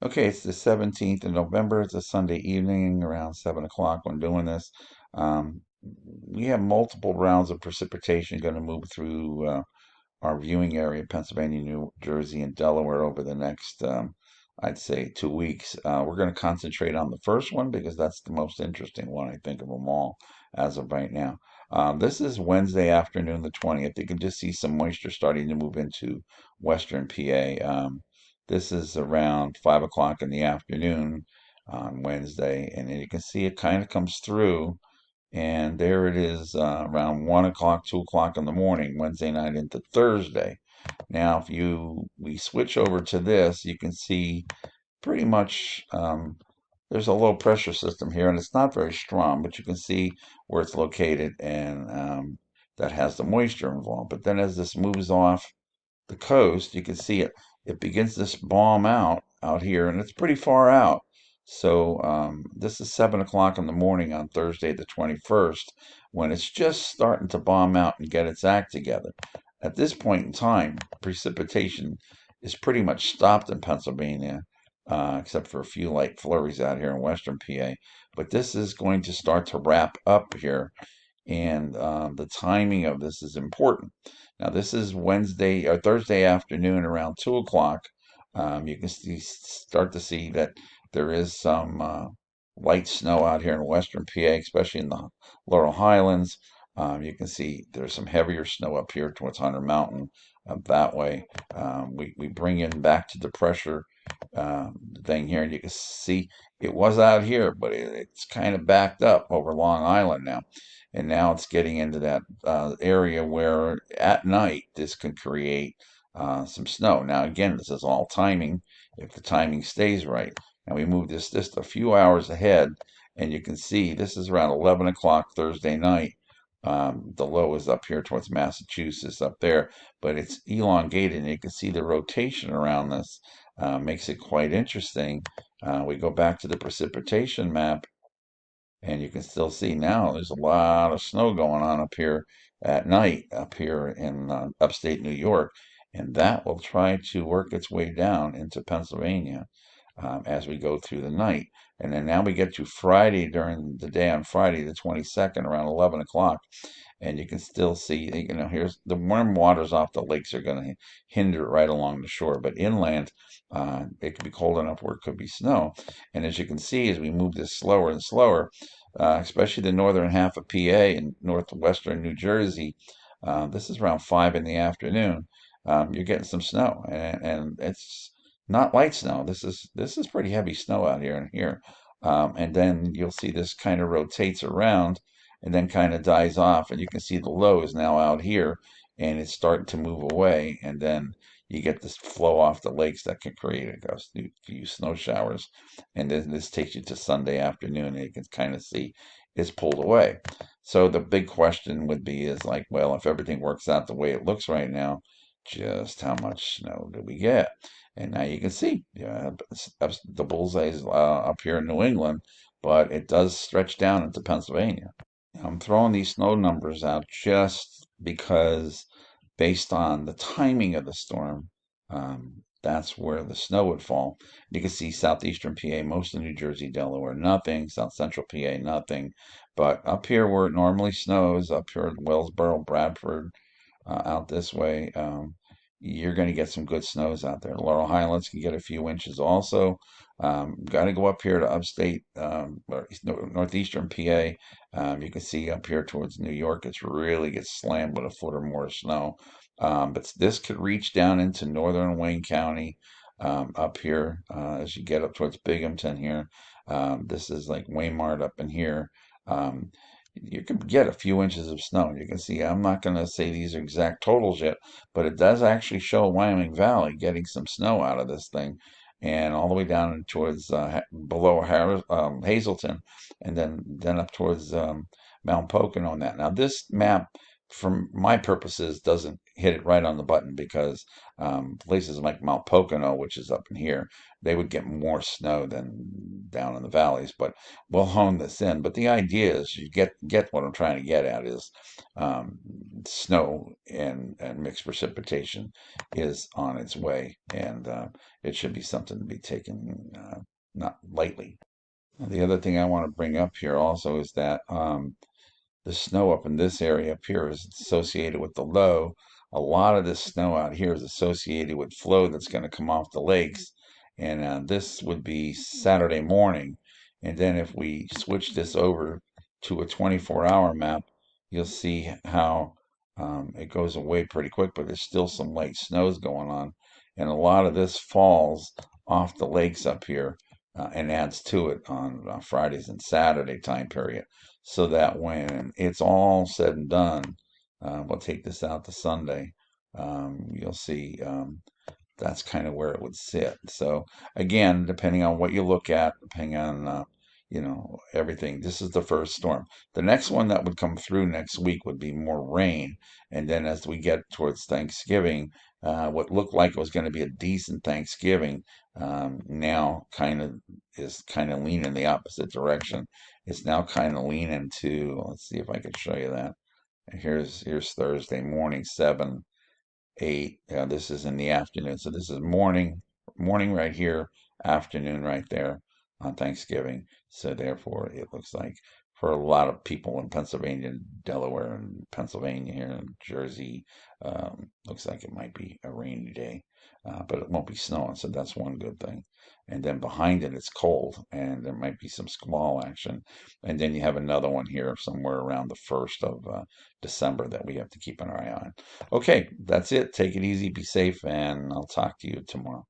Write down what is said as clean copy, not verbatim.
Okay, it's the 17th of November. It's a Sunday evening around 7 o'clock when doing this. Um, we have multiple rounds of precipitation going to move through our viewing area, Pennsylvania, New Jersey, and Delaware over the next, I'd say, 2 weeks. We're going to concentrate on the first one because that's the most interesting one, I think, of them all as of right now. This is Wednesday afternoon, the 20th. You can just see some moisture starting to move into western PA. This is around 5 o'clock in the afternoon on Wednesday, and then you can see it kind of comes through and there it is around 1 o'clock, 2 o'clock in the morning, Wednesday night into Thursday. Now, if we switch over to this, you can see pretty much there's a low pressure system here, and it's not very strong, but you can see where it's located, and that has the moisture involved. But then as this moves off the coast, you can see it begins to bomb out here, and it's pretty far out. So this is 7 o'clock in the morning on Thursday the 21st, when it's just starting to bomb out and get its act together. At this point in time, precipitation is pretty much stopped in Pennsylvania, except for a few light flurries out here in western PA. But this is going to start to wrap up here, and the timing of this is important. Now, this is Wednesday or Thursday afternoon around 2 o'clock. You can start to see that there is some light snow out here in western PA, especially in the Laurel Highlands. You can see there's some heavier snow up here towards Hunter Mountain that way. We bring in back to the pressure thing here, and you can see it was out here, but it's kind of backed up over Long Island now. And now it's getting into that area where at night this can create some snow. Now, again, this is all timing, if the timing stays right. Now, we move this just a few hours ahead, and you can see this is around 11 o'clock Thursday night. The low is up here towards Massachusetts, up there, but it's elongated, and you can see the rotation around this makes it quite interesting. We go back to the precipitation map, and you can still see now there's a lot of snow going on up here at night, up here in upstate New York, and that will try to work its way down into Pennsylvania as we go through the night. And then now we get to Friday during the day on Friday, the 22nd, around 11 o'clock. And you can still see, here's the warm waters off the lakes are going to hinder it right along the shore. But inland, it could be cold enough where it could be snow. And as you can see, as we move this slower and slower, especially the northern half of PA and northwestern New Jersey, this is around 5 in the afternoon. You're getting some snow, and it's not light snow. This is pretty heavy snow out here and here. And then you'll see this kind of rotates around and then kind of dies off. And you can see the low is now out here and it's starting to move away. And then you get this flow off the lakes that can create a few snow showers. And then this takes you to Sunday afternoon and you can kind of see it's pulled away. So the big question would be is like, well, if everything works out the way it looks right now, just how much snow do we get? And now you can see, yeah, the bullseye is up here in New England, but it does stretch down into Pennsylvania. I'm throwing these snow numbers out just because, based on the timing of the storm, that's where the snow would fall. You can see southeastern PA, most of New Jersey, Delaware, nothing. South central PA, nothing. But up here where it normally snows, up here at Wellsboro, Bradford, out this way, you're going to get some good snows out there. Laurel Highlands can get a few inches also. Got to go up here to upstate, or northeastern PA. You can see up here towards New York, it's really gets slammed with a foot or more of snow. But this could reach down into northern Wayne County, up here, as you get up towards Binghamton here. This is like Waymart up in here. Um, you can get a few inches of snow. You can see, I'm not going to say these are exact totals yet, but it does actually show Wyoming Valley getting some snow out of this thing, and all the way down towards below Hazelton, and then up towards Mount Pocono on that. Now, this map for my purposes, doesn't hit it right on the button because places like Mount Pocono, which is up in here, they would get more snow than down in the valleys. But we'll hone this in. But the idea is, you get what I'm trying to get at is um, snow and mixed precipitation is on its way, and it should be something to be taken not lightly. The other thing I want to bring up here also is that the snow up in this area up here is associated with the low. A lot of this snow out here is associated with flow that's going to come off the lakes. And this would be Saturday morning. And then if we switch this over to a 24-hour map, you'll see how it goes away pretty quick, but there's still some light snows going on. And a lot of this falls off the lakes up here and adds to it on Fridays and Saturday time period, so that when it's all said and done, we'll take this out to Sunday. You'll see that's kind of where it would sit. So again, depending on what you look at, depending on everything, this is the first storm. The next one that would come through next week would be more rain, and then as we get towards Thanksgiving, what looked like it was going to be a decent Thanksgiving, now kind of leaning the opposite direction. It's now kind of leaning to. Let's see if I can show you that. Here's Thursday morning, 7, 8. This is in the afternoon. So this is morning right here, afternoon right there on Thanksgiving. So therefore, it looks like for a lot of people in Pennsylvania, Delaware, and Pennsylvania here in Jersey, looks like it might be a rainy day, but it won't be snowing. So that's one good thing. And then behind it, it's cold, and there might be some squall action. And then you have another one here somewhere around the 1st of December that we have to keep an eye on. Okay, that's it. Take it easy, be safe, and I'll talk to you tomorrow.